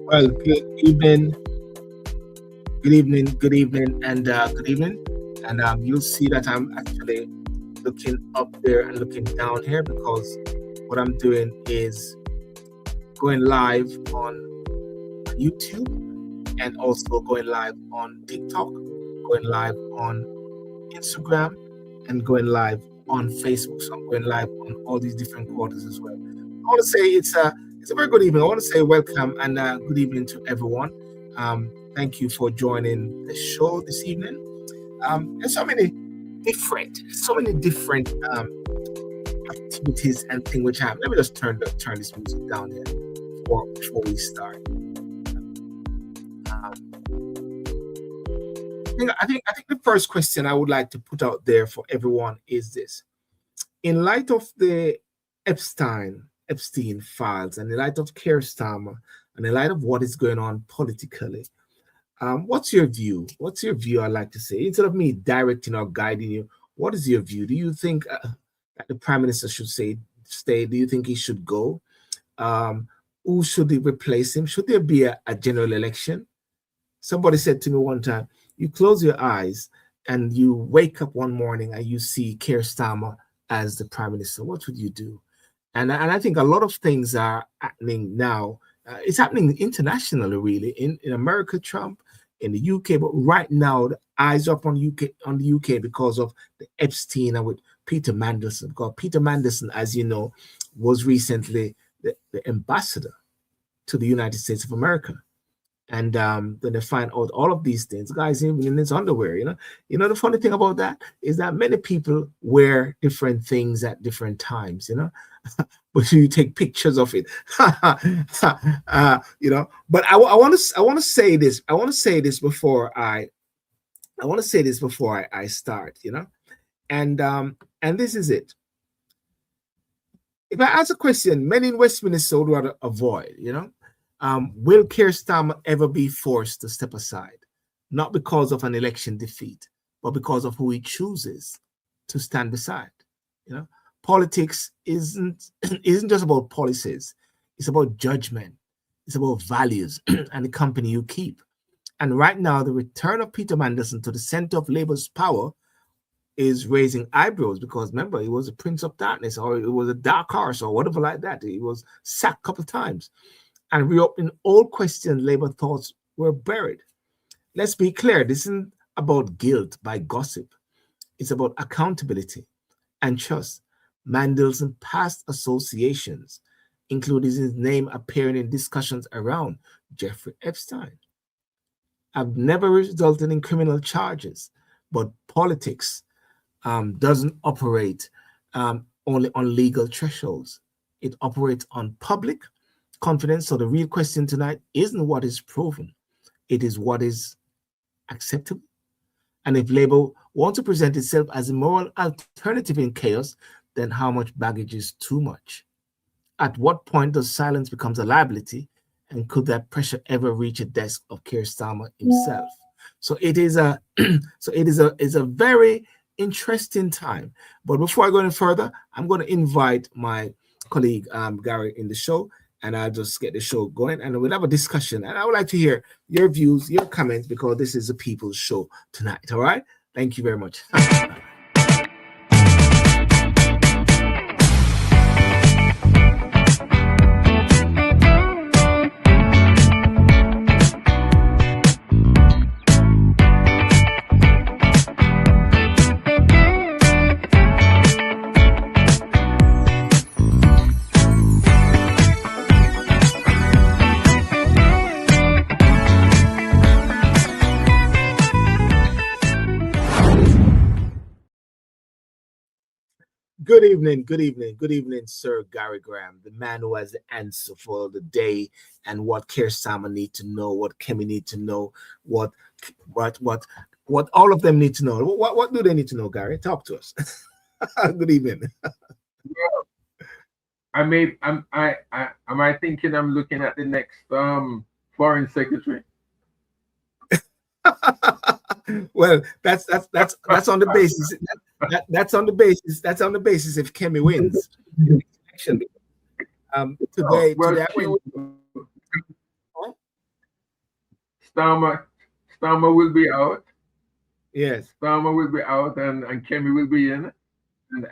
Well, good evening, good evening, good evening, and good evening. And you'll see that I'm actually looking up there and looking down here because what I'm doing is going live on YouTube and also going live on TikTok, going live on Instagram, and going live on Facebook. So I'm going live on all these different quarters as well. I want to say it's a very good evening. I want to say welcome and good evening to everyone. Thank you for joining the show this evening. There's so many different activities and things which happen. Let me just turn this music down here before we start. I think the first question I would like to put out there for everyone is this: in light of the Epstein files, and in light of Keir Starmer, and in light of what is going on politically, what's your view? What's your view? I'd like to say, instead of me directing or guiding you, what is your view? Do you think that the Prime Minister should stay? Do you think he should go? Who should replace him? Should there be a general election? Somebody said to me one time, you close your eyes and you wake up one morning and you see Keir Starmer as the Prime Minister. What would you do? And I think a lot of things are happening now. It's happening internationally, really. In America, Trump, in the UK, but right now the eyes up on the UK because of the Epstein and with Peter Mandelson. Because Peter Mandelson, as you know, was recently the ambassador to the United States of America. And then they find out all of these things, guys, even in his underwear. You know the funny thing about that is that many people wear different things at different times. But you take pictures of it. But I want to say this. I want to say this before I start. And this is it. If I ask a question, many in Westminster would rather avoid. Will Keir Starmer ever be forced to step aside? Not because of an election defeat, but because of who he chooses to stand beside. Politics isn't just about policies. It's about judgment. It's about values and the company you keep. And right now, the return of Peter Mandelson to the center of Labour's power is raising eyebrows because, remember, he was a prince of darkness, or it was a dark horse, or whatever like that. He was sacked a couple of times. And reopening all questions Labour thoughts were buried. Let's be clear, this isn't about guilt by gossip. It's about accountability and trust. Mandelson past associations, including his name appearing in discussions around Jeffrey Epstein, have never resulted in criminal charges, but politics doesn't operate only on legal thresholds. It operates on public confidence. So the real question tonight isn't what is proven, it is what is acceptable. And if Labour wants to present itself as a moral alternative in chaos, then how much baggage is too much? At what point does silence becomes a liability, and could that pressure ever reach a desk of Keir Starmer himself? So it is a very interesting time. But before I go any further, I'm going to invite my colleague Gary in the show, and I'll just get the show going, and we'll have a discussion. And I would like to hear your views, your comments, because this is a people's show tonight. All right? Thank you very much. Good evening, Sir Gary Graham, the man who has the answer for the day and what Keir Starmer need to know, what Kemi need to know, what all of them need to know. What do they need to know, Gary? Talk to us. Good evening. Am I thinking I'm looking at the next foreign secretary? Well, that's on the basis. That's on the basis if Kemi wins. Today, Starmer will be out. Yes. Starmer will be out, and Kemi will be in,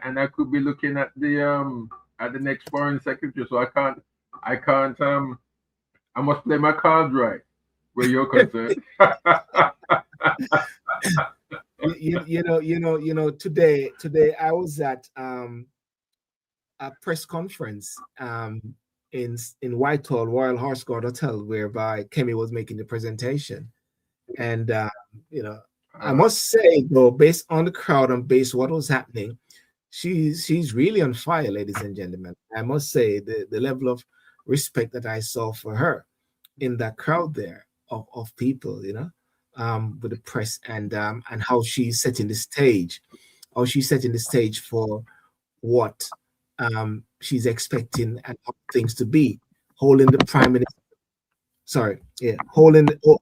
and I could be looking at the next foreign secretary. So I can't I must play my cards right where you're concerned. Today I was at a press conference in Whitehall Royal Horse Guard Hotel, whereby Kemi was making the presentation. And I must say, though, based on the crowd and based on what was happening, she's really on fire, ladies and gentlemen. I must say the level of respect that I saw for her in that crowd there of people, with the press and how she's setting the stage, for what she's expecting and how things to be, holding the prime minister. Sorry, yeah, holding the. Oh,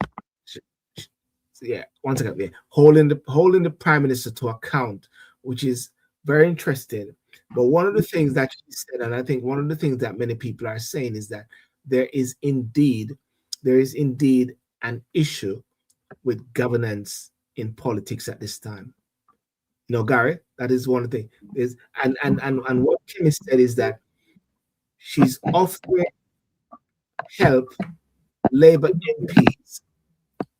yeah, one second. Yeah, holding the prime minister to account, which is very interesting. But one of the things that she said, and I think one of the things that many people are saying, is that there is indeed an issue with governance in politics at this time. Gary, that is one thing. Is and what Kim said is that she's offering help Labour MPs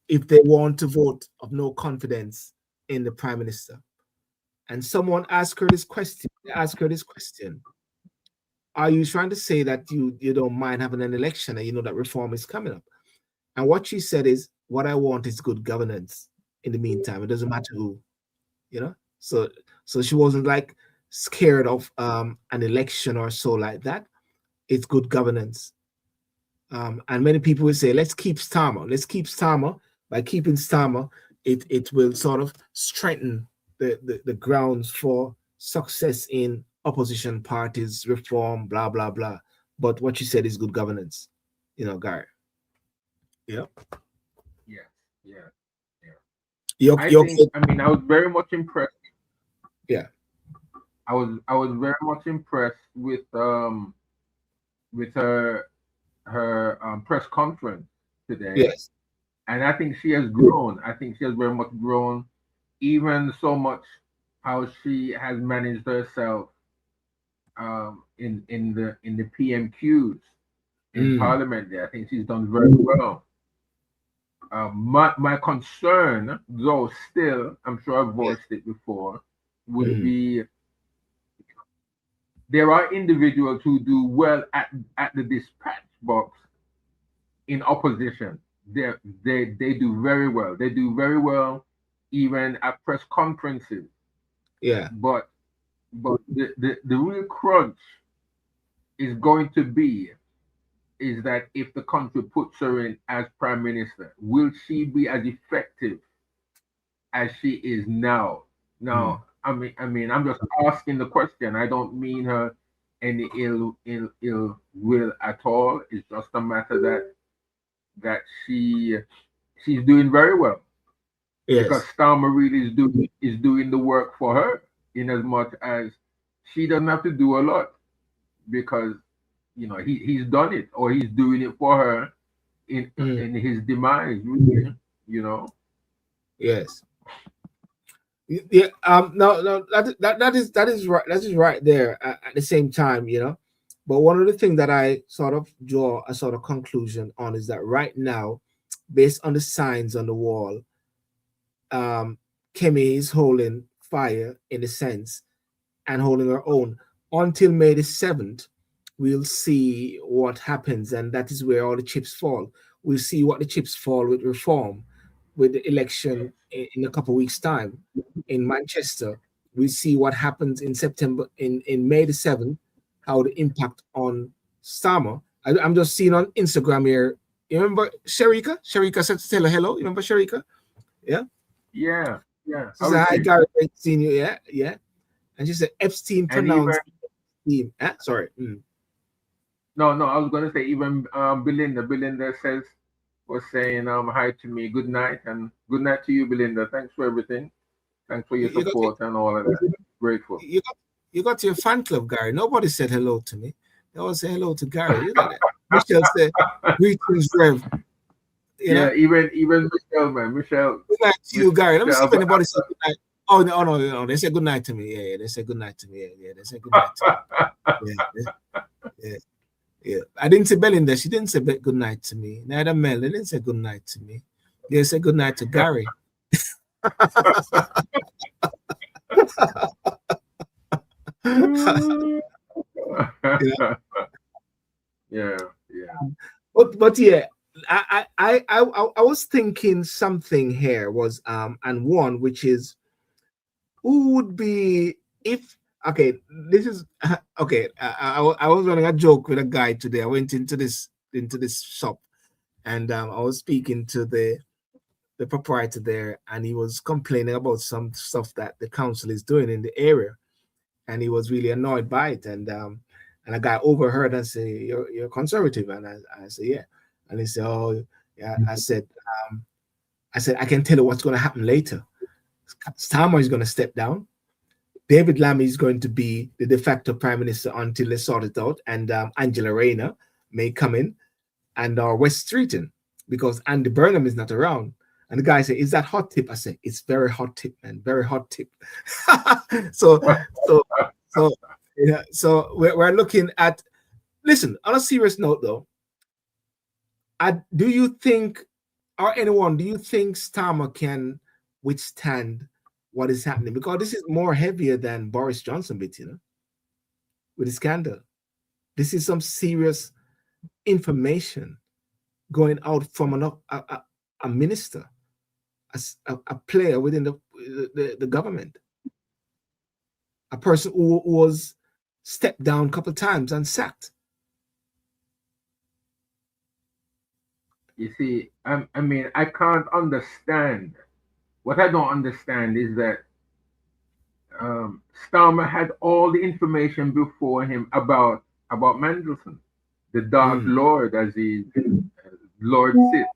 if they want to vote of no confidence in the Prime Minister. And someone asked her this question. Are you trying to say that you don't mind having an election and you know that reform is coming up? And what she said is, what I want is good governance in the meantime. It doesn't matter who, So she wasn't like scared of an election or so like that. It's good governance. And many people will say, let's keep Starmer. By keeping Starmer, it will sort of strengthen the grounds for success in opposition parties, reform, blah, blah, blah. But what you said is good governance, Gary. Yeah. I was very much impressed. Yeah. I was very much impressed with her press conference today. Yes. And I think she has grown. I think she has very much grown, even so much how she has managed herself in the PMQs in Parliament there. I think she's done very well. My concern, though, still, I'm sure I've voiced it before, would be there are individuals who do well at the dispatch box in opposition. They do very well. They do very well even at press conferences. Yeah. But the real crunch is going to be is that if the country puts her in as prime minister, will she be as effective as she is now? Now, I mean, I'm just asking the question. I don't mean her any ill will at all. It's just a matter that she's doing very well. Yes. Because Starmer really is doing the work for her, in as much as she doesn't have to do a lot, because he's done it, or he's doing it for her in his demise, really, Yes. Yeah. No. That is right. That is right there. At the same time, But one of the things that I sort of draw a sort of conclusion on is that right now, based on the signs on the wall, Kemi is holding fire in a sense and holding her own until May the 7th. We'll see what happens, and that is where all the chips fall. We'll see what the chips fall with reform, with the election in a couple of weeks' time in Manchester. We'll see what happens in September, in May the 7th, how the impact on Starmer. I'm just seeing on Instagram here. You remember Sharika? Sharika said to tell her hello. You remember Sharika? Yeah. Yeah. She said, hi, Gary, great seeing you. Yeah. And she said Epstein pronounced Epstein. Sorry. No, I was going to say even Belinda was saying hi to me. Good night, and good night to you, Belinda. Thanks for everything. Thanks for your support and all of that. Grateful. You got your fan club, Gary. Nobody said hello to me. They all say hello to Gary. Look at that. Michelle said, greetings, Rev. You know, even Michelle, man, good night to you, Gary. Let me see if Michelle. anybody said good night. Oh no, no. They said good night to me. Yeah, they said good night to me. Yeah, they said good night to me. Yeah. I didn't say Belinda. She didn't say good night to me. Neither Mel. They didn't say good night to me. They said good night to Gary. Yeah. But yeah, I was thinking something here was and one which is who would be if okay this is okay I was running a joke with a guy today. I went into this shop and I was speaking to the proprietor there, and he was complaining about some stuff that the council is doing in the area, and he was really annoyed by it. And a guy overheard and say, "You're conservative," and I said, "Yeah," and he said, "Oh, yeah." I said, "I can tell you what's going to happen later. Starmer is going to step down. David Lammy is going to be the de facto prime minister until they sort it out, and Angela Rayner may come in, and West Streeton, because Andy Burnham is not around." And the guy said, "Is that hot tip?" I said, "It's very hot tip, man. Very hot tip." so, so, yeah. So we're looking at. Listen, on a serious note, though, do you think, or anyone, do you think Starmer can withstand what is happening? Because this is more heavier than Boris Johnson bit, with the scandal. This is some serious information going out from a minister, a player within the government, a person who was stepped down a couple of times and sacked. You see, I mean, I can't understand. What I don't understand is that Starmer had all the information before him about Mandelson, the Dark Lord, as he Lord Sith.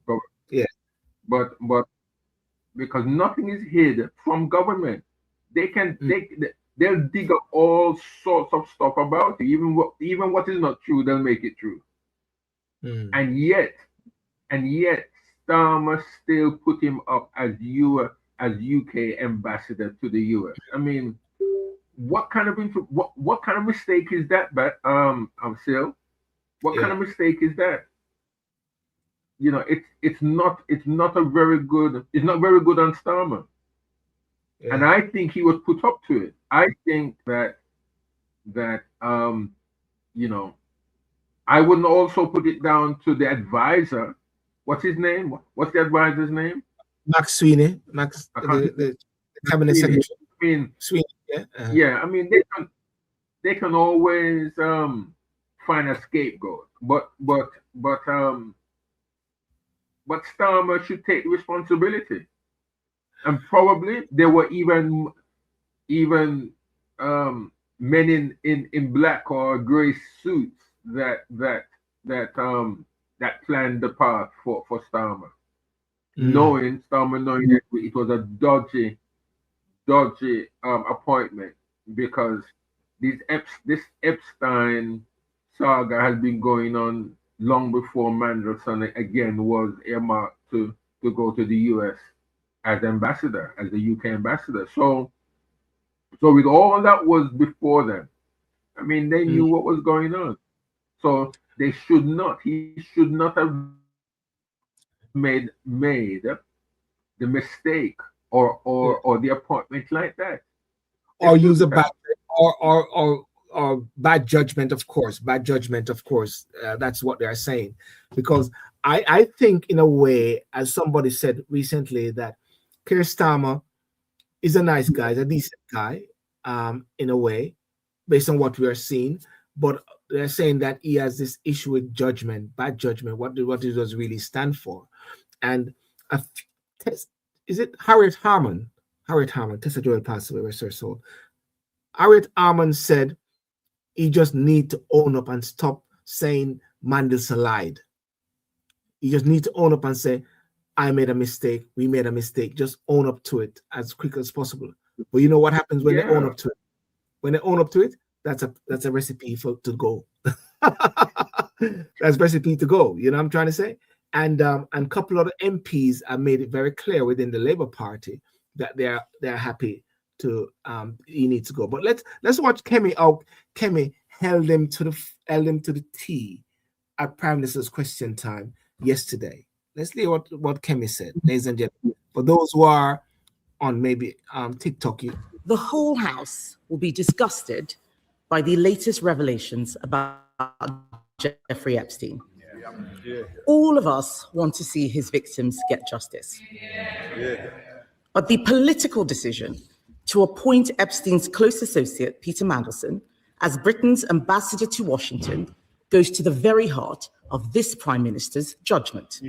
But, yeah, but because nothing is hid from government, they can they'll dig up all sorts of stuff about you. Even what is not true, they'll make it true. And yet Starmer still put him up as UK ambassador to the US. I mean, what kind of what kind of mistake is that? But Sil, what kind of mistake is that? It's not a very good. It's not very good on Starmer. Yeah. And I think he was put up to it. I think that I wouldn't also put it down to the advisor. What's his name? What's the advisor's name? Max Sweeney. Max, the cabinet secretary. I mean, Sweeney. Yeah. Yeah. I mean, they can always find a scapegoat, but Starmer should take responsibility. And probably there were even men in black or gray suits that planned the path for Starmer, knowing that it was a dodgy appointment, because this Epstein saga has been going on long before Mandelson again was earmarked to go to the US as ambassador, as the UK ambassador. So with all that was before them, I mean, they knew what was going on. So he should not have made the mistake or the appointment like that. Or use a bad or bad judgment, of course. Bad judgment, of course. That's what they're saying. Because I think, in a way, as somebody said recently, that Keir Starmer is a nice guy, a decent guy, in a way, based on what we are seeing. But they're saying that he has this issue with judgment, bad judgment. What it does really stand for? And is it Harriet Harman? Harriet Harman, Tessa Joel passed away, rest her soul. Harriet Harman said he just need to own up and stop saying Mandelson lied. You just need to own up and say, I made a mistake, we made a mistake. Just own up to it as quick as possible. But you know what happens when they own up to it? When they own up to it, that's a recipe to go. That's recipe to go. You know what I'm trying to say? and a couple of the MPs have made it very clear within the Labour Party that they're happy to he needs to go. But let's watch Kemi out. Kemi held him to the T at Prime Minister's question time yesterday. Let's hear what Kemi said, ladies and gentlemen. For those who are on maybe TikTok, the whole House will be disgusted by the latest revelations about Jeffrey Epstein. All of us want to see his victims get justice. But the political decision to appoint Epstein's close associate, Peter Mandelson, as Britain's ambassador to Washington goes to the very heart of this Prime Minister's judgment.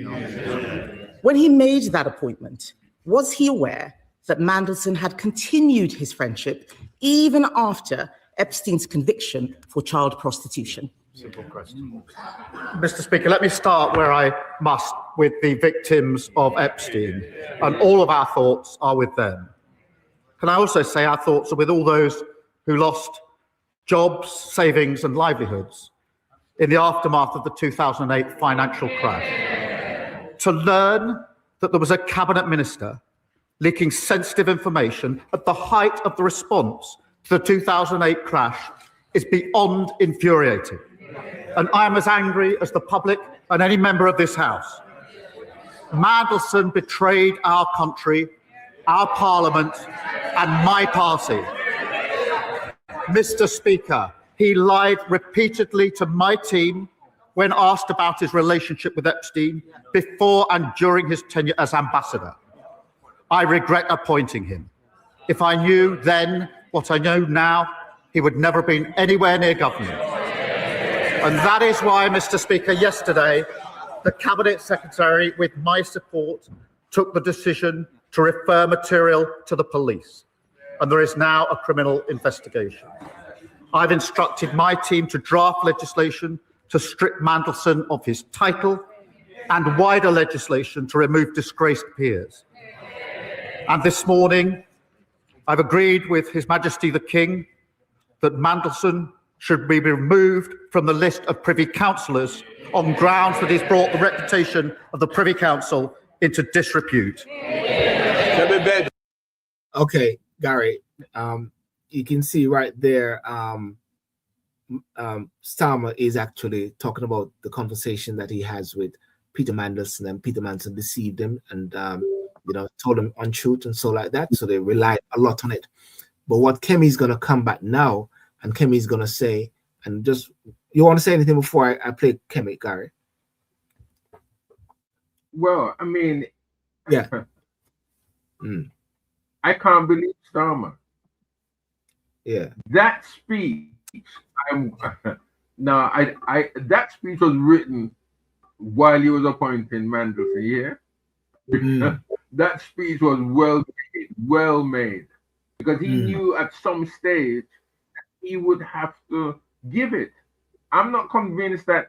When he made that appointment, was he aware that Mandelson had continued his friendship even after Epstein's conviction for child prostitution? Simple question. Mr. Speaker, let me start where I must with the victims of Epstein, and all of our thoughts are with them. Can I also say our thoughts are with all those who lost jobs, savings and livelihoods in the aftermath of the 2008 financial crash. To learn that there was a cabinet minister leaking sensitive information at the height of the response to the 2008 crash is beyond infuriating. And I am as angry as the public and any member of this House. Mandelson betrayed our country, our parliament, and my party. Mr. Speaker, he lied repeatedly to my team when asked about his relationship with Epstein before and during his tenure as ambassador. I regret appointing him. If I knew then what I know now, he would never have been anywhere near government. And that is why, Mr. Speaker, yesterday, the Cabinet Secretary, with my support, took the decision to refer material to the police. And there is now a criminal investigation. I've instructed my team to draft legislation to strip Mandelson of his title and wider legislation to remove disgraced peers. And this morning, I've agreed with His Majesty the King that Mandelson should be removed from the list of Privy Councillors on grounds that he's brought the reputation of the Privy Council into disrepute. Okay, Gary, you can see right there, Starmer is actually talking about the conversation that he has with Peter Mandelson, and Peter Mandelson deceived him and told him untruth and so like that. So they relied a lot on it. But what Kemi's going to come back now, and Kemi's going to say, and just, you want to say anything before I play Kemi, Gary? Well, I mean, yeah. I can't believe Starmer. Yeah. That speech, that speech was written while he was appointing Mandelson, yeah? That speech was well made, because he knew at some stage that he would have to give it. I'm not convinced that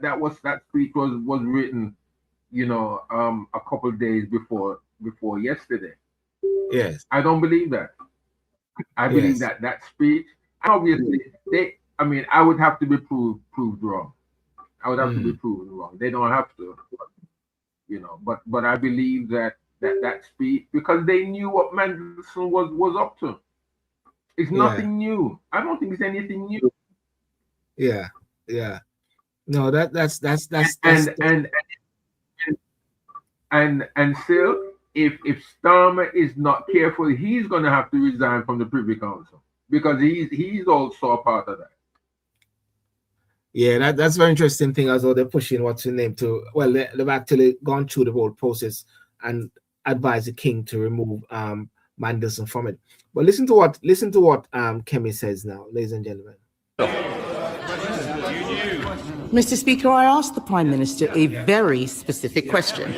speech was written, a couple of days before yesterday. Yes. I don't believe that. I believe that speech, obviously, I would have to be proved wrong. I would have to be proven wrong. They don't have to, but I believe that speech, because they knew what Mandelson was up to. It's nothing new. I don't think it's anything new. Yeah. No, that's and still, if Starmer is not careful, he's going to have to resign from the Privy Council, because he's also a part of that. Yeah, that's very interesting thing as well. They're pushing what's her name to. Well, they've actually gone through the whole process and advised the king to remove Mandelson from it. But listen to what Kemi says now, ladies and gentlemen. Mr. Speaker, I asked the Prime Minister a very specific question.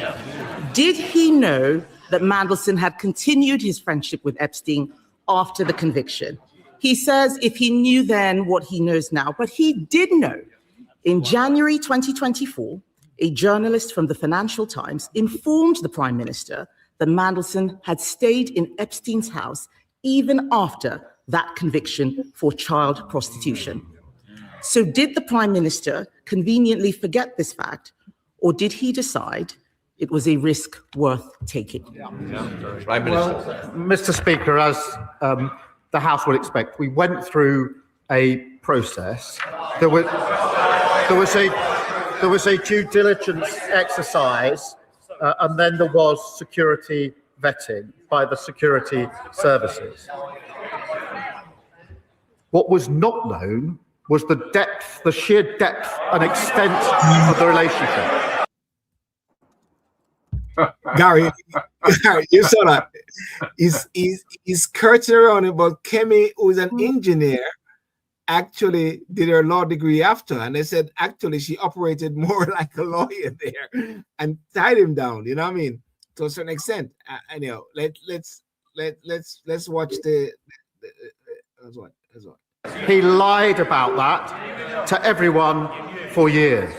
Did he know that Mandelson had continued his friendship with Epstein after the conviction? He says if he knew then what he knows now, but he did know. In January 2024, a journalist from the Financial Times informed the Prime Minister that Mandelson had stayed in Epstein's house even after that conviction for child prostitution. So did the Prime Minister conveniently forget this fact, or did he decide it was a risk worth taking. Prime Minister. Mr. Speaker, as the House would expect, we went through a process. There was a due diligence exercise, and then there was security vetting by the security services. What was not known was the depth, the sheer depth and extent of the relationship. Gary, you saw that. He's curtain around it, but Kemi, who's an engineer, actually did her law degree after, and they said actually she operated more like a lawyer there and tied him down. You know what I mean? To a certain extent. Anyhow, let's watch the that's what. He lied about that to everyone for years.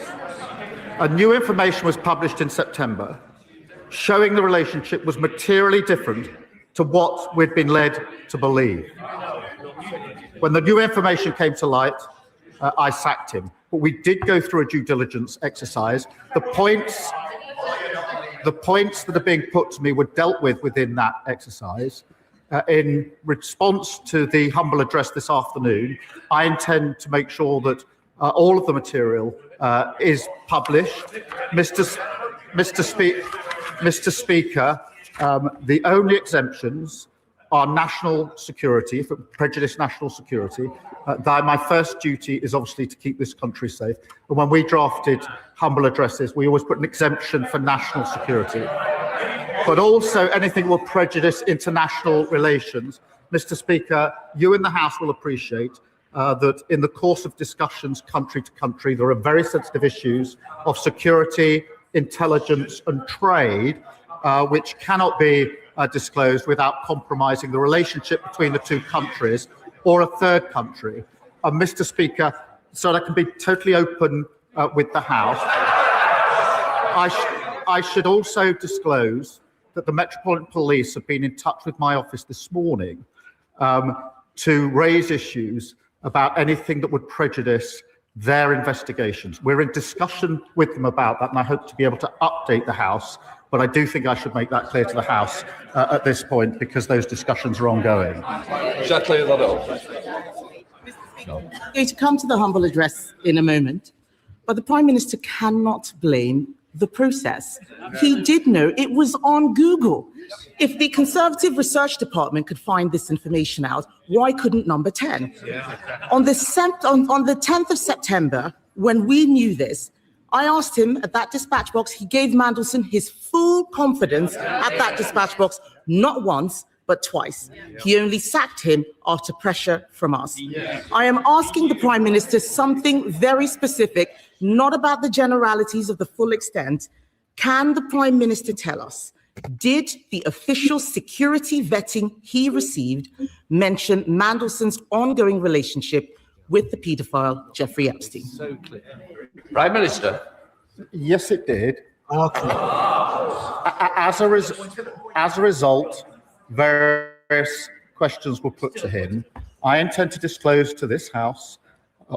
And new information was published in September, showing the relationship was materially different to what we'd been led to believe. When the new information came to light, I sacked him. But we did go through a due diligence exercise. The points that are being put to me were dealt with within that exercise. In response to the humble address this afternoon, I intend to make sure that all of the material is published. Mr. Speaker, the only exemptions are national security, if it prejudice national security. My first duty is obviously to keep this country safe. And when we drafted humble addresses, we always put an exemption for national security. But also anything will prejudice international relations. Mr. Speaker, you in the House will appreciate that in the course of discussions country to country, there are very sensitive issues of security, intelligence and trade, which cannot be disclosed without compromising the relationship between the two countries or a third country. Mr. Speaker, so that I can be totally open with the House, I should also disclose that the Metropolitan Police have been in touch with my office this morning to raise issues about anything that would prejudice their investigations. We're in discussion with them about that, and I hope to be able to update the House, but I do think I should make that clear to the House at this point because those discussions are ongoing. Shall I clear that up? I'm going to come to the humble address in a moment, but the Prime Minister cannot blame the process. He did know it was on Google. If the Conservative Research Department could find this information out, why couldn't Number 10? On the 10th of September, when we knew this, I asked him at that dispatch box, he gave Mandelson his full confidence at that dispatch box, not once, but twice. He only sacked him after pressure from us. I am asking the Prime Minister something very specific, not about the generalities of the full extent. Can the Prime Minister tell us, did the official security vetting he received mention Mandelson's ongoing relationship with the paedophile Jeffrey Epstein? So clear. Prime Minister. Yes, it did. Okay. As a result, various questions were put to him. I intend to disclose to this House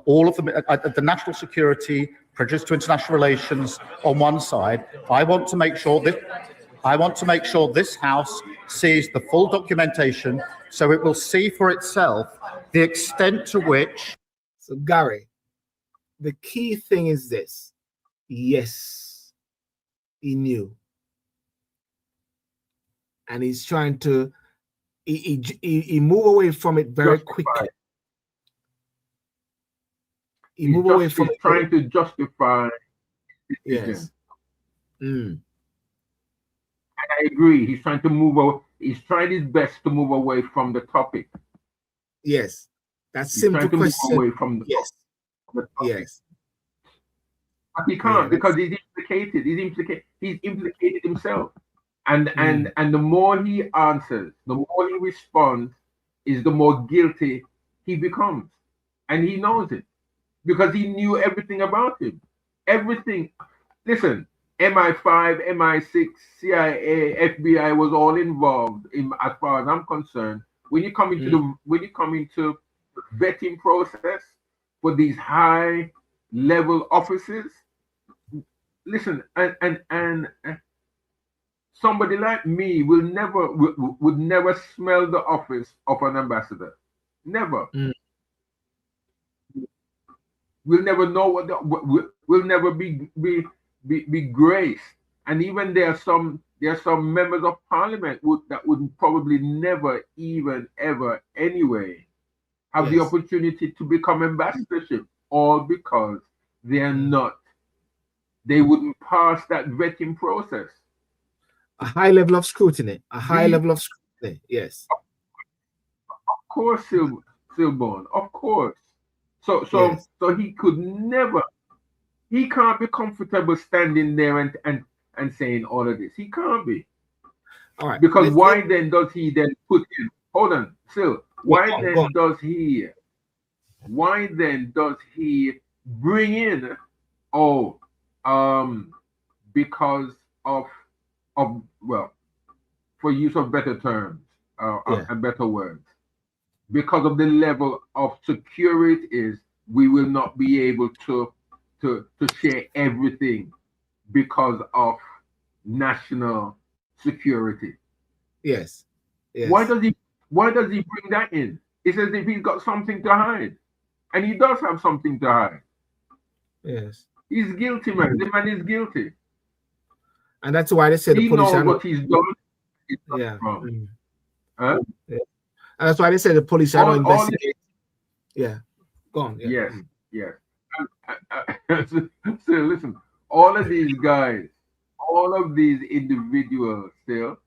all of the national security, prejudice to international relations on one side. I want to make sure this House sees the full documentation, so it will see for itself the extent to which. So Gary, the key thing is this: yes, he knew, and he's trying to he move away from it very quickly. He move away from it. Trying to justify. Yes. And I agree. He's trying to move away. He's trying his best to move away from the topic. Yes. That's He's simple trying to question. move away from the Yes. topic. Yes. But he can't because he's implicated. He's implicated himself. And the more he answers, the more he responds, is the more guilty he becomes. And he knows it. Because he knew everything about him. Everything. Listen, MI5, MI6, CIA, FBI was all involved as far as I'm concerned. When you come into the vetting process for these high level offices, listen, and somebody like me would never smell the office of an ambassador. Never. Mm. We'll never know we'll never be graced. And even there are some members of parliament that would probably never even ever anyway have the Yes. opportunity to become ambassadorship, all because they wouldn't pass that vetting process. A high level of scrutiny. Yes. Of course, Silborn, of course. So Yes. he could never, he can't be comfortable standing there and saying all of this. He can't be. All right. Because why then does he then put in, hold on, Sil, why then does he bring in, because of well, for use of better terms and better words, because of the level of security we will not be able to share everything because of national security. Yes. Why does he bring that in? It's as if he's got something to hide. And he does have something to hide. Yes. He's guilty, man. The man is guilty. And that's why they say the He police knows what he's done. It's not yeah. wrong. Mm. Huh? Yeah. And that's why they say the police are not investigating. Yeah. Go on. Yeah. Yes. So listen, all of these guys, all of these individuals still,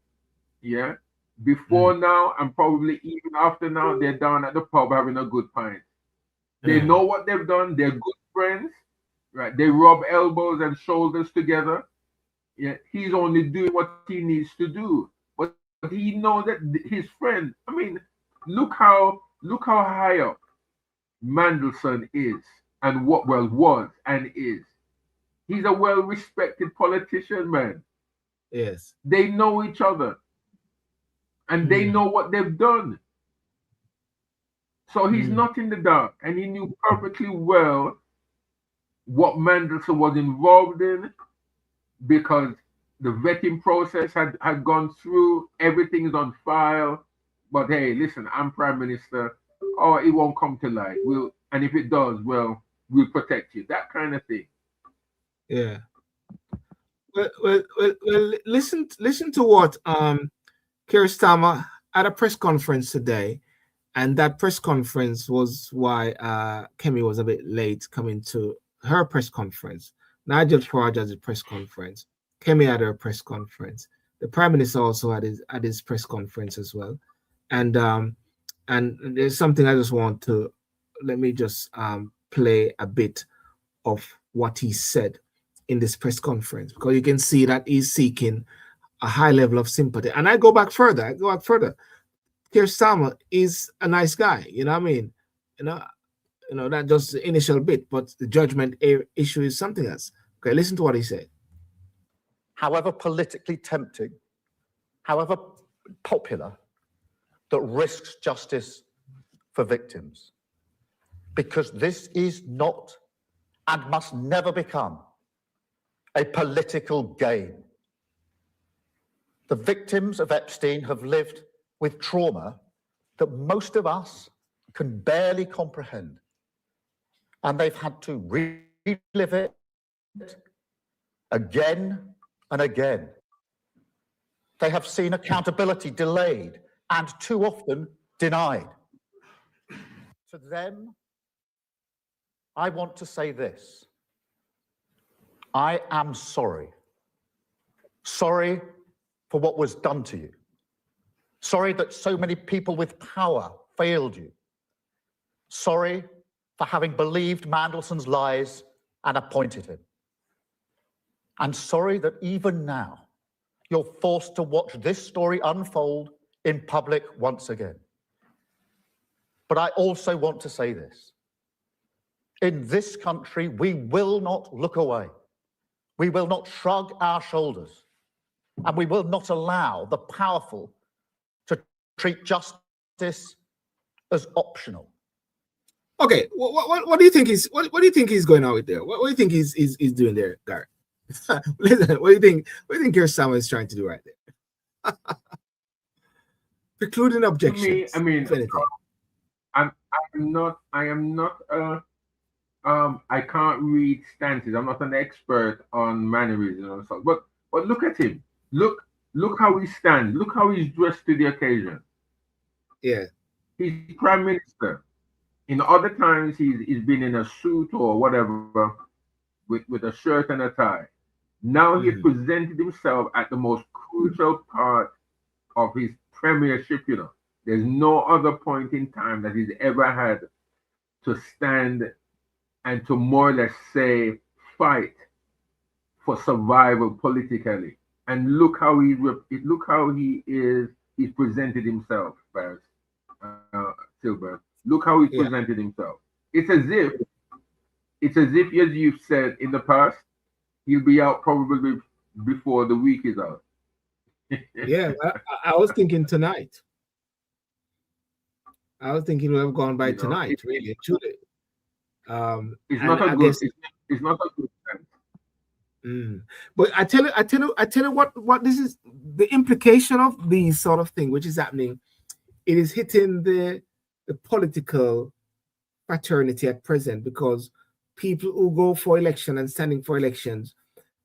before now and probably even after now, they're down at the pub having a good pint. They know what they've done. They're good friends, right? They rub elbows and shoulders together. Yeah, he's only doing what he needs to do, but he knows that his friend. I mean, look how high up Mandelson is, and was and is. He's a well-respected politician, man. Yes. They know each other, and they know what they've done. So he's not in the dark, and he knew perfectly well what Mandelson was involved in, because the vetting process had gone through, everything is on file. But hey, listen, I'm Prime Minister. Oh, it won't come to light. And if it does, well, we'll protect you. That kind of thing. Yeah. Well, listen to what Keir Starmer at a press conference today, and that press conference was why Kemi was a bit late coming to her press conference. Nigel Farage had a press conference. Kemi had her press conference. The Prime Minister also had his press conference as well. And there's something I just want to let me just play a bit of what he said in this press conference, because you can see that he's seeking a high level of sympathy. And I go back further. Keir Starmer is a nice guy, you know what I mean? You know, not just the initial bit, but the judgment issue is something else. Okay, listen to what he said. However politically tempting, however popular, that risks justice for victims. Because this is not and must never become a political game. The victims of Epstein have lived with trauma that most of us can barely comprehend. And they've had to relive it again and again. They have seen accountability delayed and too often denied. To them, I want to say this. I am sorry. Sorry for what was done to you. Sorry that so many people with power failed you. Sorry for having believed Mandelson's lies and appointed him. And sorry that even now, you're forced to watch this story unfold in public once again. But I also want to say this. In this country, we will not look away. We will not shrug our shoulders. And we will not allow the powerful to treat justice as optional. Okay, what do you think what do you think he's going on with there? What do you think he's doing there, Gary? Listen, what do you think Keir Starmer is trying to do right there? Precluding To objections. me, I mean, if anything. I am not I can't read stances. I'm not an expert on mannerisms and stuff. But look at him. Look how he stands. Look how he's dressed to the occasion. Yeah. He's prime minister. In other times he's been in a suit or whatever with a shirt and a tie. Now he presented himself at the most crucial part of his premiership, you know. There's no other point in time that he's ever had to stand and to more or less say fight for survival politically. And look how he's presented himself, Barris, Silver. Look how he's Yeah. presented himself. It's as if, as you've said in the past, he'll be out probably before the week is out. Yeah. I was thinking tonight. I was thinking we'll have gone by tonight, really, truly. It's and not a I good. guess, It's not a good thing. but I tell you what this is the implication of these sort of thing, which is happening. It is hitting the political fraternity at present, because people who go for election and standing for elections,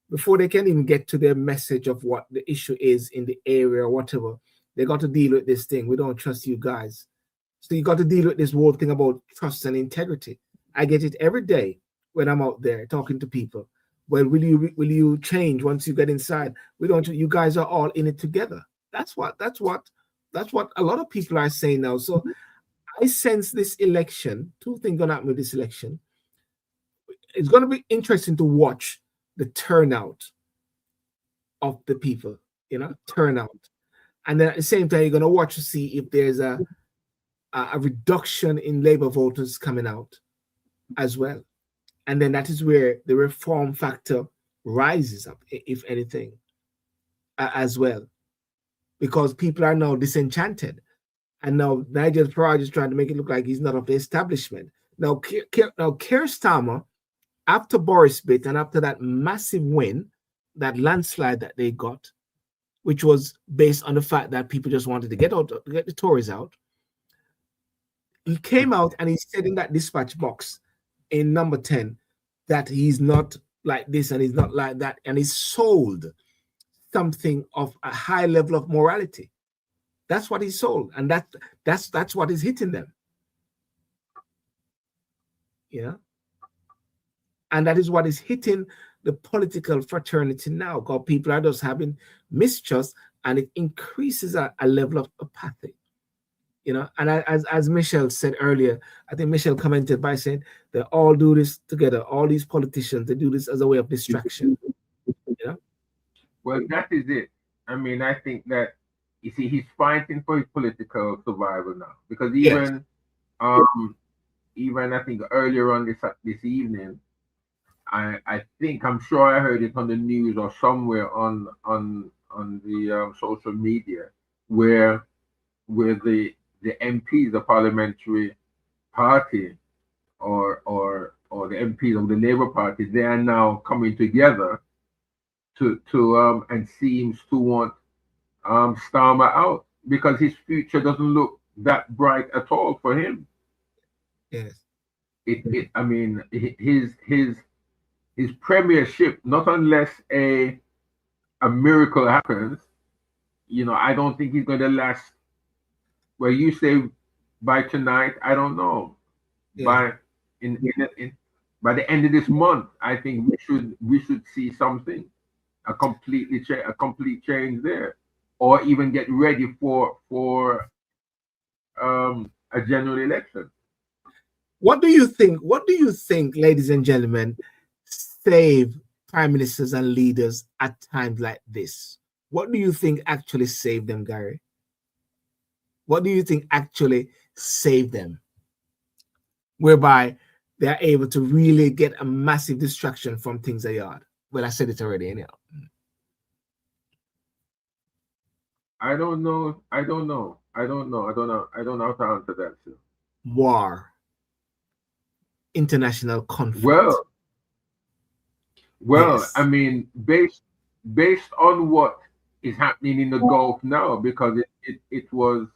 before they can even get to their message of what the issue is in the area or whatever, they got to deal with this thing. We don't trust you guys. So you got to deal with this whole thing about trust and integrity. I get it every day when I'm out there talking to people. Well, will you change once you get inside? We don't. You guys are all in it together. That's what a lot of people are saying now. So I sense this election. Two things gonna happen with this election. It's gonna be interesting to watch the turnout of the people. Turnout, and then at the same time, you're gonna watch to see if there's a reduction in Labour voters coming out as well. And then that is where the reform factor rises up, if anything, as well. Because people are now disenchanted. And now Nigel Farage is trying to make it look like he's not of the establishment. Now, Keir Starmer, after Boris bit and after that massive win, that landslide that they got, which was based on the fact that people just wanted to get the Tories out, he came out and he said in that dispatch box in number 10 that he's not like this and he's not like that, and he's sold something of a high level of morality. That's what he sold, and that's what is hitting them. And that is what is hitting the political fraternity now, because people are just having mistrust, and it increases a level of apathy. And as Michelle said earlier, I think Michelle commented by saying they all do this together. All these politicians, they do this as a way of distraction. Well, that is it. I mean, I think that you see, he's fighting for his political survival now, because even I think earlier on this evening, I'm sure I heard it on the news or somewhere on the social media where the MPs, the parliamentary party, or the MPs of the Labour Party, they are now coming together to and seems to want Starmer out, because his future doesn't look that bright at all for him. Yes. I mean, his premiership, not unless a miracle happens, I don't think he's going to last. Well, you say by tonight, I don't know. Yeah. By the end of this month, I think we should see something, a complete change there, or even get ready for a general election. What do you think? What do you think, ladies and gentlemen, save prime ministers and leaders at times like this? What do you think actually saved them, Gary? What do you think actually saved them? Whereby they're able to really get a massive distraction from things they are. Well, I said it already, anyhow. I don't know how to answer that, sir. War. International conflict. Well, yes. I mean, based on what is happening in the Gulf now, because it was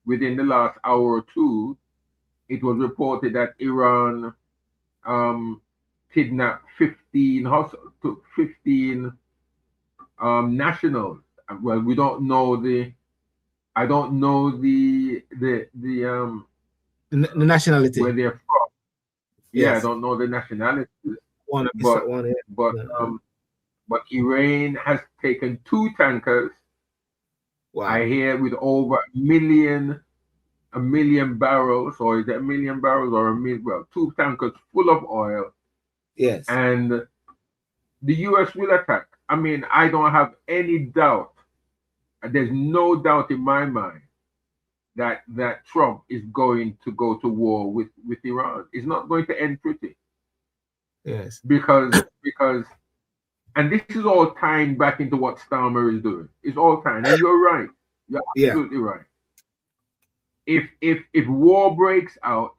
within the last hour or two, it was reported that Iran kidnapped 15 nationals. Well, we don't know I don't know the nationality. where they're from. Yeah, Yes. I don't know the nationality. But Iran has taken 2 tankers. Wow. I hear with over a million barrels, or is it a million barrels or a million? Well, 2 tankers full of oil. Yes. And the U.S. will attack. I mean, I don't have any doubt. There's no doubt in my mind that Trump is going to go to war with Iran. It's not going to end pretty. Yes. Because and this is all tying back into what Starmer is doing. It's all tying. And you're right. You're absolutely right. If war breaks out,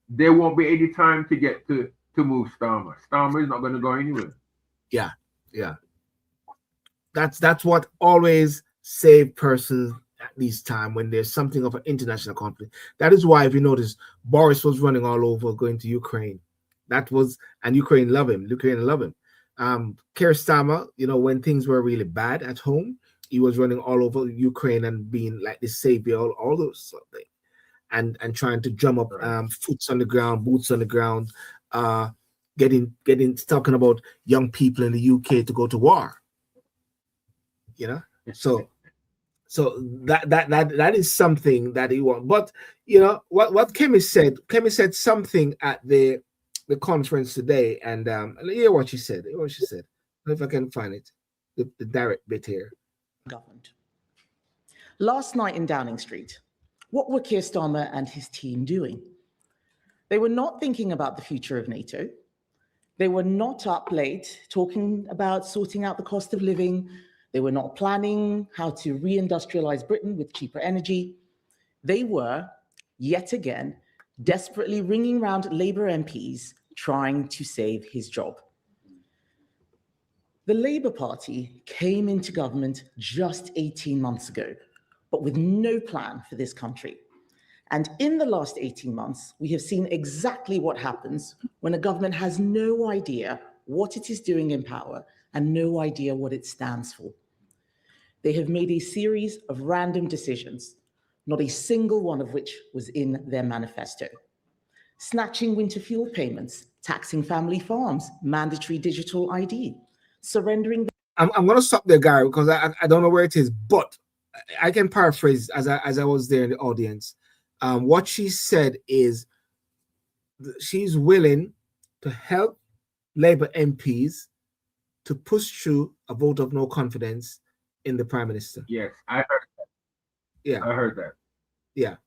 there won't be any time to get to move Starmer. Starmer is not going to go anywhere. Yeah. That's what always save persons at this time when there's something of an international conflict. That is why, if you notice, Boris was running all over going to Ukraine. And Ukraine love him. Ukraine love him. Keir Starmer, when things were really bad at home, he was running all over Ukraine and being like the savior, all those sort of things, and trying to drum up boots on the ground, talking about young people in the UK to go to war. So that is something that he wants. But what Kemi said something at the conference today, and hear what she said. If I can find it, the direct bit here. Government. Last night in Downing Street, what were Keir Starmer and his team doing? They were not thinking about the future of NATO. They were not up late talking about sorting out the cost of living. They were not planning how to reindustrialize Britain with cheaper energy. They were, yet again, desperately ringing round Labour MPs trying to save his job. The Labour Party came into government just 18 months ago, but with no plan for this country. And in the last 18 months, we have seen exactly what happens when a government has no idea what it is doing in power and no idea what it stands for. They have made a series of random decisions, not a single one of which was in their manifesto. Snatching winter fuel payments, taxing family farms, mandatory digital ID, surrendering. I'm going to stop there, Gary, because I don't know where it is, but I can paraphrase as I was there in the audience. What she said is she's willing to help Labour MPs to push through a vote of no confidence in the Prime Minister. Yes, I heard that. Yeah, I heard that. Yeah,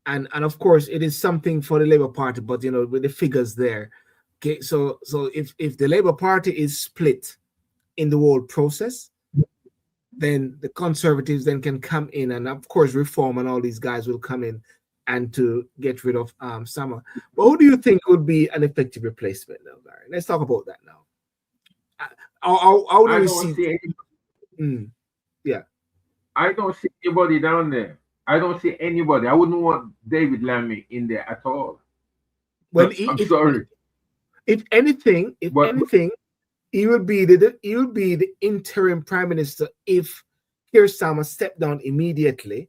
and of course it is something for the Labour Party, but with the figures there. Okay, so if the Labour Party is split in the whole process, then the Conservatives then can come in, and of course Reform and all these guys will come in and to get rid of Starmer. But who do you think would be an effective replacement now, Larry? Let's talk about that now. How do we see? Yeah, I don't see anybody down there. I don't see anybody. I wouldn't want David Lammy in there at all. Well, I'm sorry. If anything, he will be the interim Prime Minister if Keir Starmer stepped down immediately.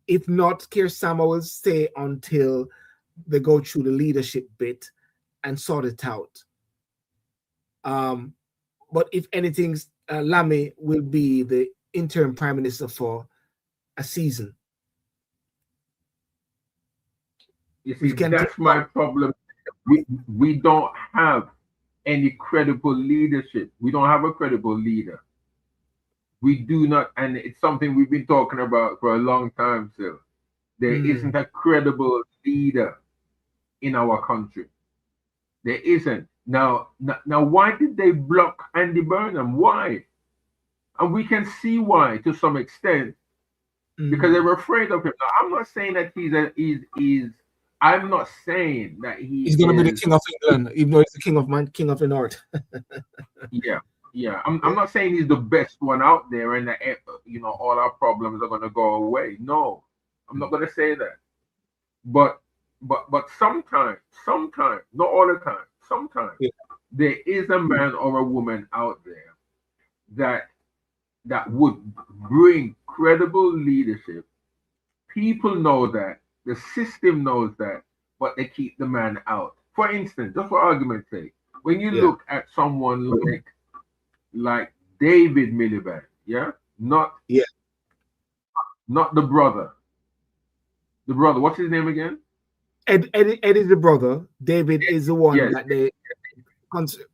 If not, Keir Starmer will stay until they go through the leadership bit and sort it out. But if anything, Lammy will be the interim Prime Minister for a season. You see, that's my problem. We don't have any credible leadership. We don't have a credible leader. We do not, and it's something we've been talking about for a long time, Phil. There isn't a credible leader in our country. There isn't. Now, why did they block Andy Burnham? Why? And we can see why to some extent, because they were afraid of him. Now, I'm not saying that I'm not saying that he's going to be the king of England, even though he's the king of the north. Yeah, I'm not saying he's the best one out there and that all our problems are gonna go away. No, I'm not gonna say that. But sometimes, not all the time, sometimes Yeah. there is a man or a woman out there that would bring credible leadership. People know that, the system knows that, but they keep the man out. For instance, just for argument's sake, when you Yeah. look at someone like David Miliband, yeah, not Yeah. not the brother. The brother, what's his name again? Ed is the brother. David is the one Yes, that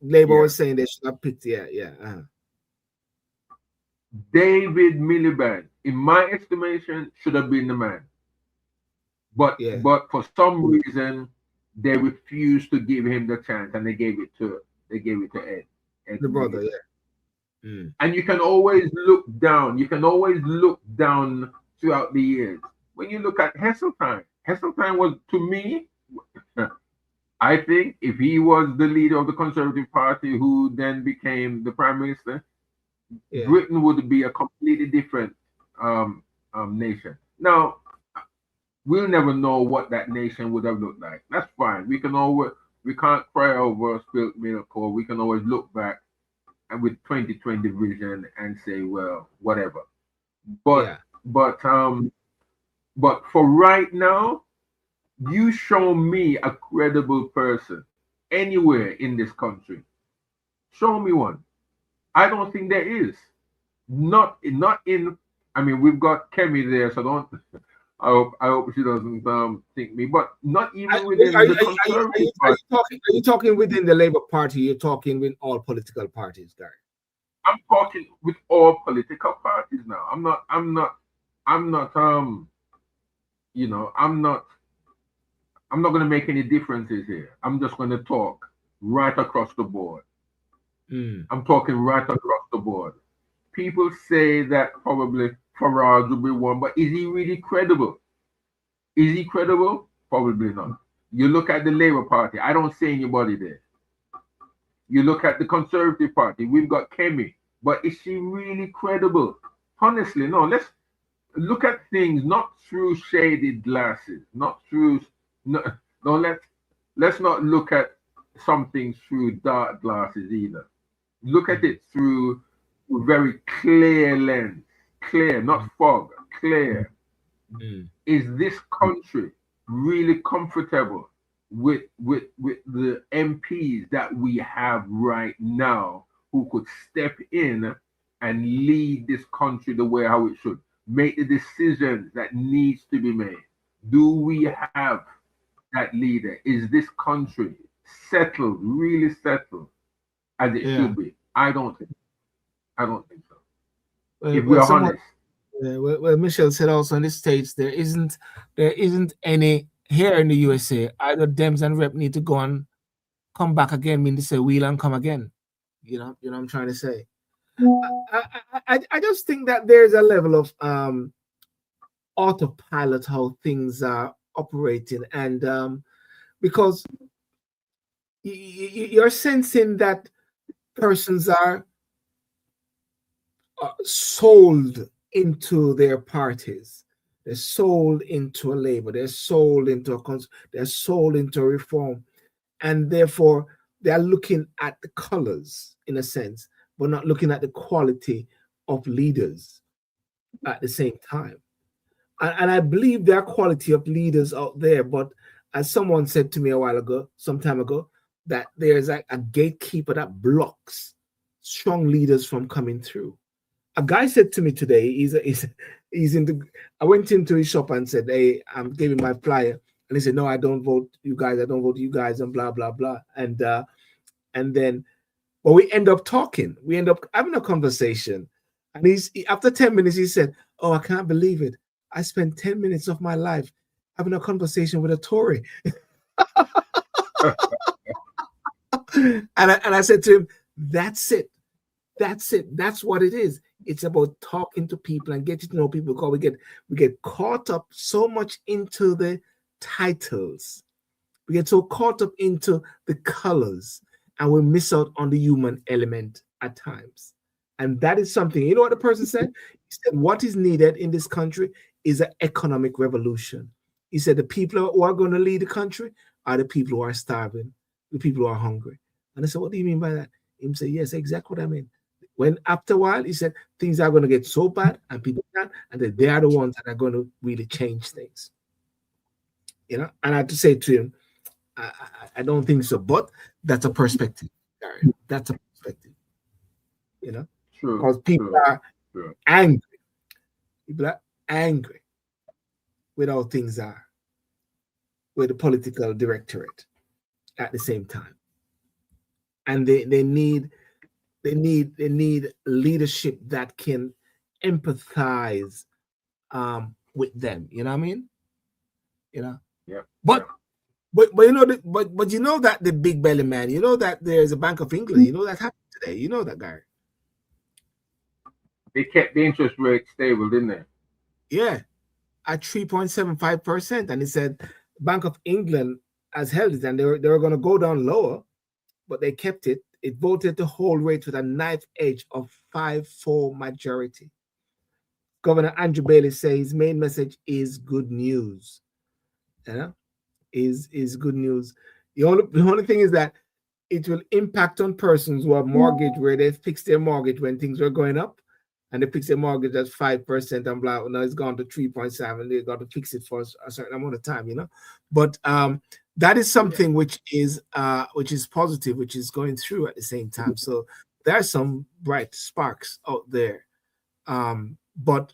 Labour yeah. was saying they should have picked. Yeah, yeah. David Miliband, in my estimation, should have been the man. But Yeah. for some reason they refused to give him the chance, and they gave it to Ed. The brother. Miliband. Yeah. Mm. And you can always look down. You can always look down throughout the years. When you look at Heseltine was, to me, I think if he was the leader of the Conservative Party, who then became the Prime Minister, Yeah. Britain would be a completely different nation. Now, we'll never know what that nation would have looked like. That's fine. We can't cry over spilt milk, or we can always look back and with 2020 vision and say, well, whatever. But Yeah. but for right now, you show me a credible person anywhere in this country. Show me one. I don't think there is. Not in. I mean, we've got Kemi there, so don't. I hope she doesn't think me, but not even within the Conservative Party. Are you talking within the Labour Party? You're talking with all political parties, Gary. I'm talking with all political parties now. I'm not going to make any differences here. I'm just going to talk right across the board. Mm. I'm talking right across the board. People say that probably Farage will be one, but is he really credible? Is he credible? Probably not. You look at the Labour Party, I don't see anybody there. You look at the Conservative Party, we've got Kemi, but is she really credible? Honestly, no. Let's look at things not through shaded glasses, let's not look at something through dark glasses either. Look at it through a very clear lens. Clear, not fog, clear. Mm. Is this country really comfortable with the MPs that we have right now, who could step in and lead this country the way how it should, make the decisions that needs to be made? Do we have that leader? Is this country settled, really settled, as it should be? I don't think so. If we're honest. Well, Michelle said also on the States there isn't any here in the USA. Either Dems and Rep need to go and come back again, mean to say wheel and come again. You know what I'm trying to say. I just think that there's a level of autopilot how things are operating, and because you're sensing that persons are sold into their parties. They're sold into a Labour. They're sold into they're sold into a Reform, and therefore they're looking at the colors in a sense, but not looking at the quality of leaders at the same time. And I believe there are quality of leaders out there, but as someone said to me some time ago, that there's a gatekeeper that blocks strong leaders from coming through. A guy said to me today, he's into. I went into his shop and said, "Hey, I'm giving my flyer," and he said, "No, I don't vote you guys. I don't vote you guys," and blah blah blah. And then, but we end up talking. We end up having a conversation, and after 10 minutes, he said, "Oh, I can't believe it. I spent 10 minutes of my life having a conversation with a Tory." and I said to him, "That's it. That's it. That's what it is. It's about talking to people and getting to know people, because we get caught up so much into the titles. We get so caught up into the colors, and we miss out on the human element at times. And that is something, you know what the person said? He said, what is needed in this country is an economic revolution. He said, the people who are going to lead the country are the people who are starving, the people who are hungry. And I said, what do you mean by that? He said, yes, exactly what I mean. When after a while, he said, things are going to get so bad and people can't, and that they are the ones that are going to really change things. You know, and I had to say to him, I don't think so, but that's a perspective, Gary. That's a perspective. You know, because people are angry. People are angry with how things are, with the political directorate at the same time. And they need leadership that can empathize with them. You know what I mean? You know? Yeah. But you know but you know that the big belly man, you know that there's a Bank of England, you know that happened today. You know that, guy. They kept the interest rate stable, didn't they? Yeah, at 3.75%. And he said Bank of England has held it, and they were going to go down lower, but they kept it. It voted to hold rates with a knife edge of 5-4 majority. Governor Andrew Bailey says his main message is good news. You know, is good news. The only thing is that it will impact on persons who have mortgage where they fixed their mortgage when things were going up, and they fixed their mortgage at 5% and blah. Now it's gone to 3.7. They got to fix it for a certain amount of time, you know. But that is something which is positive, which is going through at the same time. So there are some bright sparks out there. But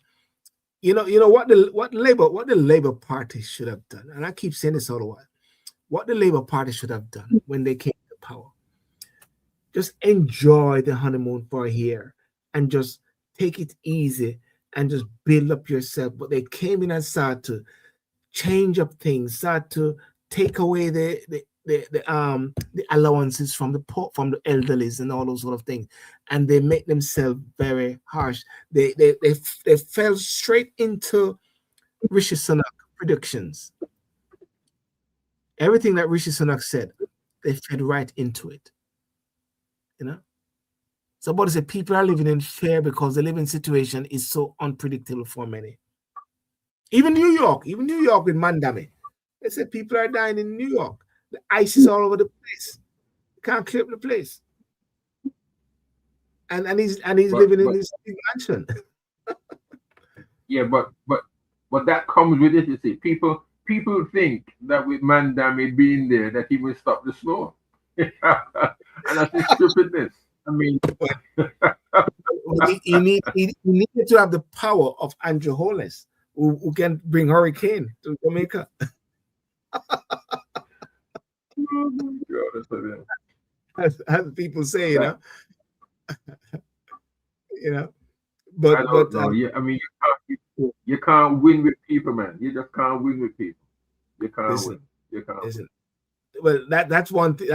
you know what the Labour Party should have done, and I keep saying this all the while. What the Labour Party should have done when they came to power, just enjoy the honeymoon for a year and just take it easy and just build up yourself. But they came in and started to change up things, start to take away the allowances from the poor, from the elderlies and all those sort of things, and they make themselves very harsh. They fell straight into Rishi Sunak predictions. Everything that Rishi Sunak said, they fed right into it. You know? Somebody said people are living in fear because the living situation is so unpredictable for many. Even New York with Mandami. They said people are dying in New York. The ice is all over the place. You can't clear up the place. And he's living in this big mansion. Yeah, but that comes with it, you see. People think that with Mandami being there that he will stop the snow. And that's his stupidness. I mean, you need to have the power of Andrew Holness, who can bring hurricane to Jamaica. As people say, you know. You know, but yeah, I mean, you can't win with people, man. You just can't win with people. You can't win. You can't win. Well, that's one thing.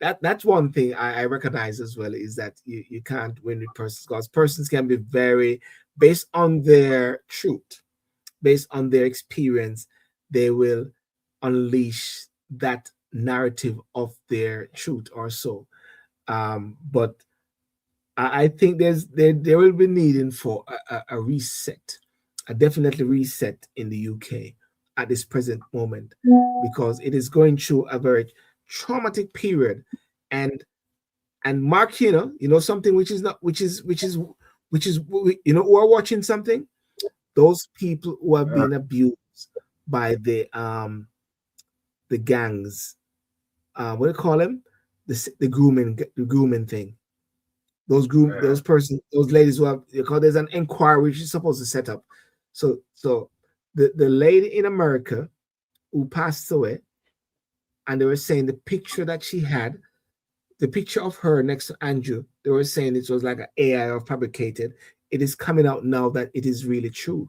That's one thing I recognize as well, is that you can't win with persons, because persons can be very, based on their truth, based on their experience, they will unleash that narrative of their truth or so. But I think there will be needing for a reset, a definitely reset in the UK at this present moment, because it is going through a very traumatic period. And Mark, you know something which is you know, who are watching something, those people who have been abused by the gangs, what do you call them, the grooming thing. Those ladies who have, because there's an inquiry which is supposed to set up. So the lady in America who passed away, and they were saying the picture that she had, the picture of her next to Andrew, they were saying it was like an AI or fabricated. It is coming out now that it is really true.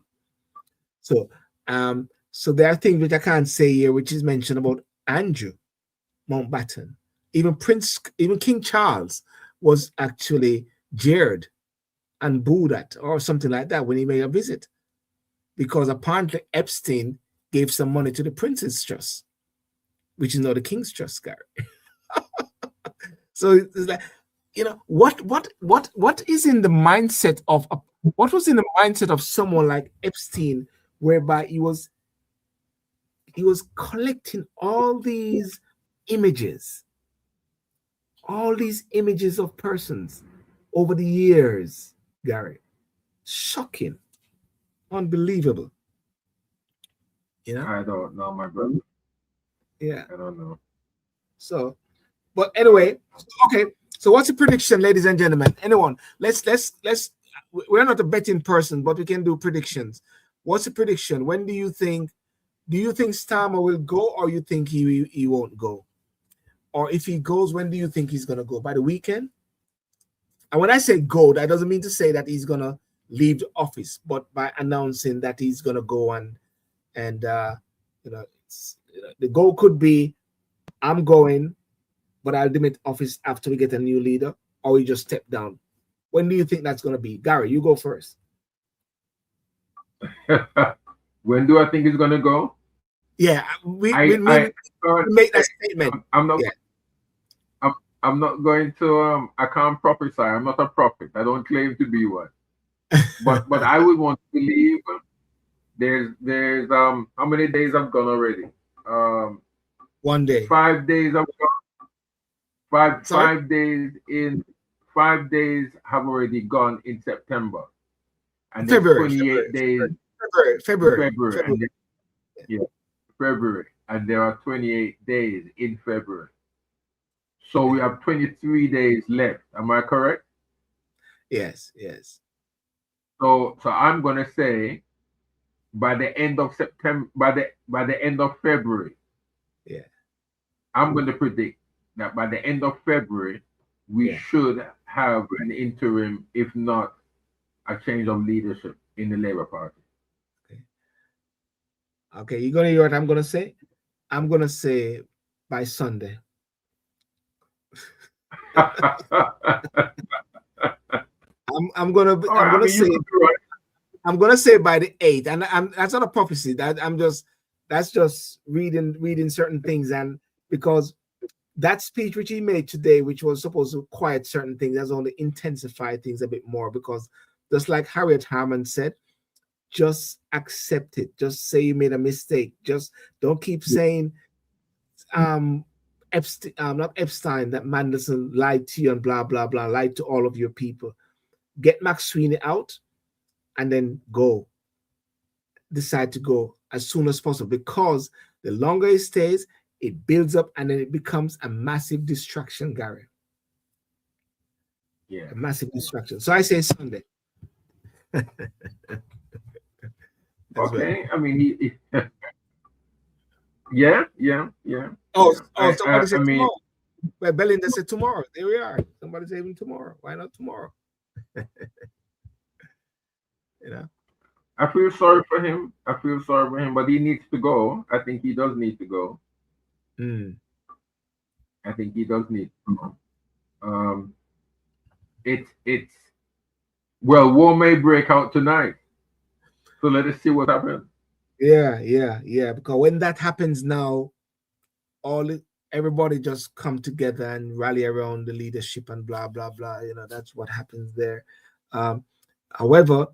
So there are things which I can't say here, which is mentioned about Andrew Mountbatten. Even King Charles was actually jeered and booed at, or something like that, when he made a visit, because apparently Epstein gave some money to the Prince's Trust, which is not the King's Trust, Gary. So it's like, you know, what is in the mindset of what was in the mindset of someone like Epstein, whereby he was collecting all these images of persons over the years, Gary. Shocking, unbelievable. You know? I don't know, my brother. Yeah. I don't know. So, but anyway, okay. So, what's the prediction, ladies and gentlemen? Anyone? Let's. We're not a betting person, but we can do predictions. What's the prediction? When do you think? Do you think Starmer will go, or you think he won't go? Or if he goes, when do you think he's gonna go? By the weekend? And when I say go, that doesn't mean to say that he's gonna leave the office, but by announcing that he's gonna go and you know, the goal could be, I'm going, but I'll demit office after we get a new leader, or we just step down. When do you think that's gonna be? Gary, you go first. When do I think he's gonna go? Yeah, we make that statement. I'm not. Yeah. I'm not going to. I can't prophesy. I'm not a prophet. I don't claim to be one. But I would want to believe. There's how many days I've gone already? 1 day. 5 days I've gone. Sorry? 5 days in. 5 days have already gone in September, and there's February. 28 days. February. And February, and there are 28 days in February. So we have 23 days left. Am I correct? Yes. So I'm gonna say by the end of September, by the end of February. Yeah. I'm gonna predict that by the end of February, we should have an interim, if not a change of leadership in the Labour Party. Okay, you're gonna hear what I'm gonna say? I'm gonna say by Sunday. I'm gonna say by the 8th, and that's not a prophecy. That's just reading certain things, and because that speech which he made today, which was supposed to quiet certain things, has only intensified things a bit more, because just like Harriet Harman said, just accept it. Just say you made a mistake. Just don't keep saying Epstein, not Epstein, that Mandelson lied to you and blah blah blah, lied to all of your people. Get Max Sweeney out and then go. Decide to go as soon as possible, because the longer it stays, it builds up and then it becomes a massive distraction, Gary. Yeah. A massive distraction. So I say Sunday. Okay. I mean, he yeah. Somebody said tomorrow. Well, Belinda said tomorrow. There we are. Somebody said even tomorrow. Why not tomorrow? You know. I feel sorry for him. But he needs to go. I think he does need to go. I think he does need to go. It's well, war may break out tonight. So let us see what happens. Yeah. Because when that happens now, everybody just come together and rally around the leadership and blah blah blah. You know, that's what happens there. However,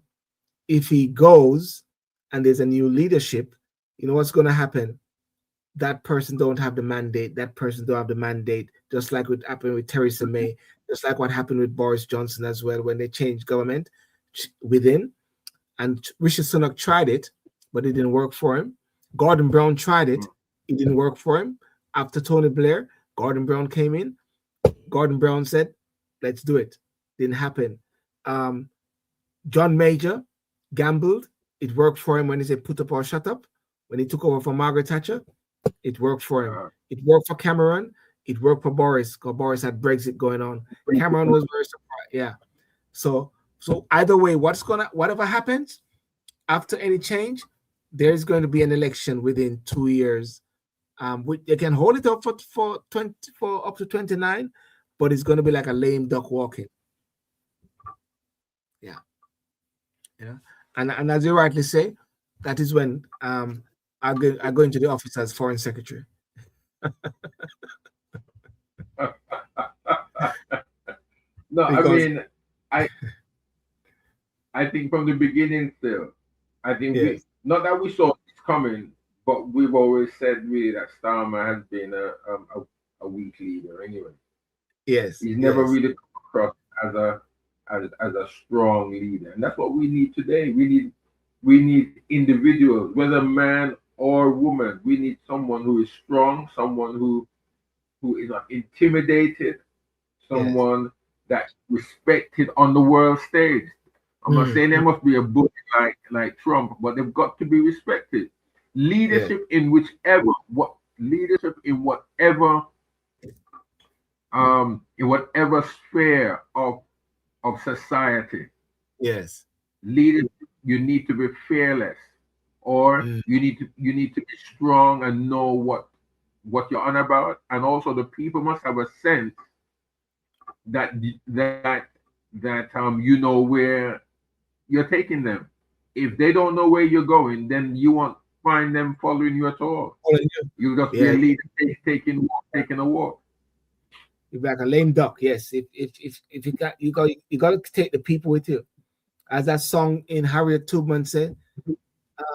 if he goes and there's a new leadership, you know what's going to happen? That person don't have the mandate. That person don't have the mandate. Just like what happened with Theresa May. Just like what happened with Boris Johnson as well, when they changed government within. And Rishi Sunak tried it, but it didn't work for him. Gordon Brown tried it. It didn't work for him. After Tony Blair, Gordon Brown came in. Gordon Brown said, let's do it. Didn't happen. John Major gambled. It worked for him when he said put up or shut up. When he took over for Margaret Thatcher, it worked for him. It worked for Cameron. It worked for Boris, because Boris had Brexit going on. Cameron was very surprised. Yeah. So either way, whatever happens after any change, there's going to be an election within 2 years. They can hold it up for up to 29, but it's going to be like a lame duck walking. Yeah. And as you rightly say, that is when I go into the office as foreign secretary. No, I Because mean, I think from the beginning still, I think yes, not that we saw it coming, but we've always said really that Starmer has been a weak leader anyway. yes, He's never yes, really come across as a strong leader, and that's what we need today. We need individuals, whether man or woman. We need someone who is strong, someone who is not intimidated, yes. someone that's respected on the world stage. I'm not Mm, saying they mm, must be a bully like Trump, but they've got to be respected. yes, Leadership in whatever sphere of society. yes. Leadership, you need to be fearless, or Mm, you need to be strong and know what you're on about, and also the people must have a sense that you know where you're taking them. If they don't know where you're going, then you won't find them following you at all. all of you. You'll just be a Yeah, leader taking a walk. you're like a lame duck. Yes. If you got to take the people with you. As that song in Harriet Tubman said,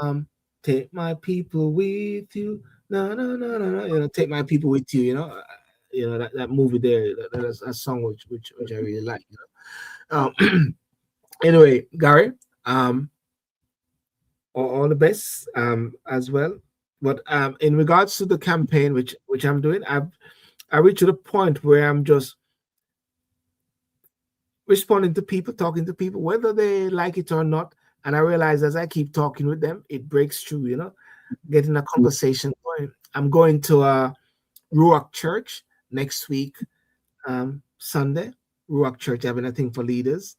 um, take my people with you. No, no, no, no, no. Take my people with you. That movie there. That's a song which I really like. Anyway, Gary, um, all the best as well. But in regards to the campaign which I'm doing, I reached to the point where I'm just responding to people, talking to people, whether they like it or not. And I realize as I keep talking with them, it breaks through, getting a conversation going. I'm going to a Ruach Church next week, Sunday. Ruach Church having a thing for leaders.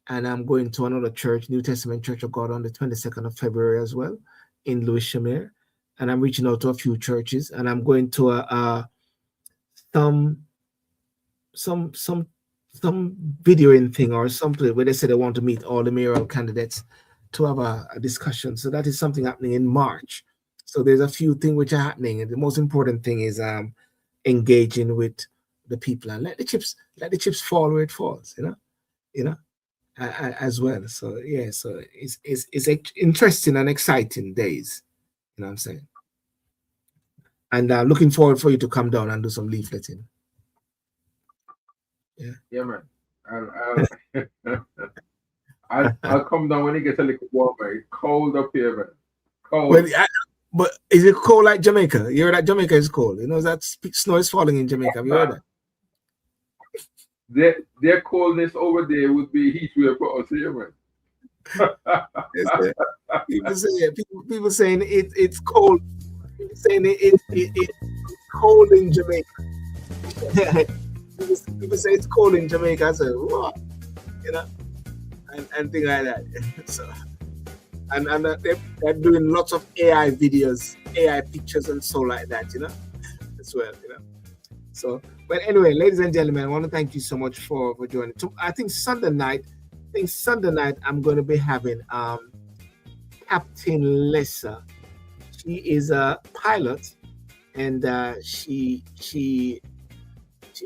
And I'm going to another church, New Testament Church of God, on the 22nd of February as well in Louis Shamir. And I'm reaching out to a few churches. And I'm going to some videoing thing or something where they say they want to meet all the mayoral candidates to have a discussion. So that is something happening in March. So there's a few things which are happening, and the most important thing is engaging with the people and let the chips fall where it falls, as well. So yeah, so it's interesting and exciting days, you know what I'm saying. And looking forward for you to come down and do some leafleting. Yeah, man. I'll come down when it gets a little warmer. It's cold up here, man. Cold. Well, but is it cold like Jamaica? You heard that Jamaica is cold. That snow is falling in Jamaica. Have you heard that? Their coldness over there would be heat wave for us here, man. People saying it's cold. People saying it's cold in Jamaica. People say it's cold in Jamaica. I said, what? And things like that. So, and they're doing lots of AI videos, AI pictures, and so like that, as well, So, but anyway, ladies and gentlemen, I want to thank you so much for joining. I think Sunday night, I'm going to be having Captain Lessa. She is a pilot, and she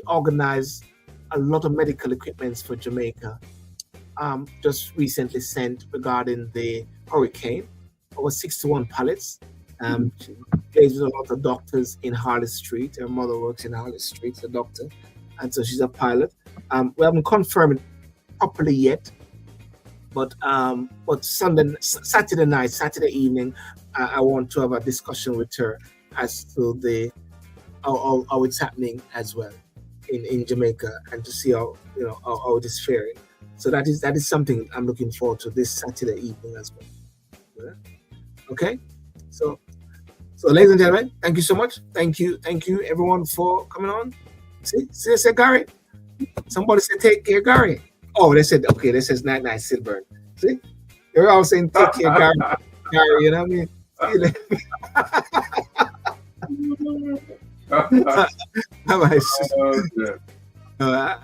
organized a lot of medical equipments for Jamaica. Just recently sent regarding the hurricane, over 61 pallets. She plays with a lot of doctors in Harley Street. Her mother works in Harley Street, a doctor, and so she's a pilot. We haven't confirmed it properly yet, but Saturday evening, I want to have a discussion with her as to how it's happening as well in Jamaica, and to see how it is faring. So that is something I'm looking forward to this Saturday evening as well. Yeah? Okay, so ladies and gentlemen, thank you so much. Thank you everyone for coming on. See, I said Gary. Somebody said take care, Gary. Oh, they said okay. This says night Silburn. See, they're all saying take care, Gary. Gary, you know what I mean?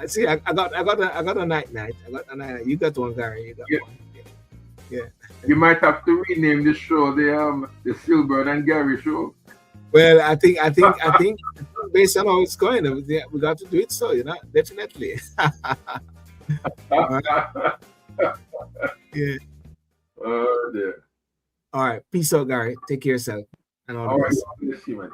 See, I got a night. I got a night. You got one, Gary. You got one. Yeah. You might have to rename the show the Silbert and Gary show. Well, I think based on how it's going, we got to do it. So definitely. Yeah. Oh dear. All right. Peace out, Gary. Take care of yourself. And all All the right. best. God bless you, man.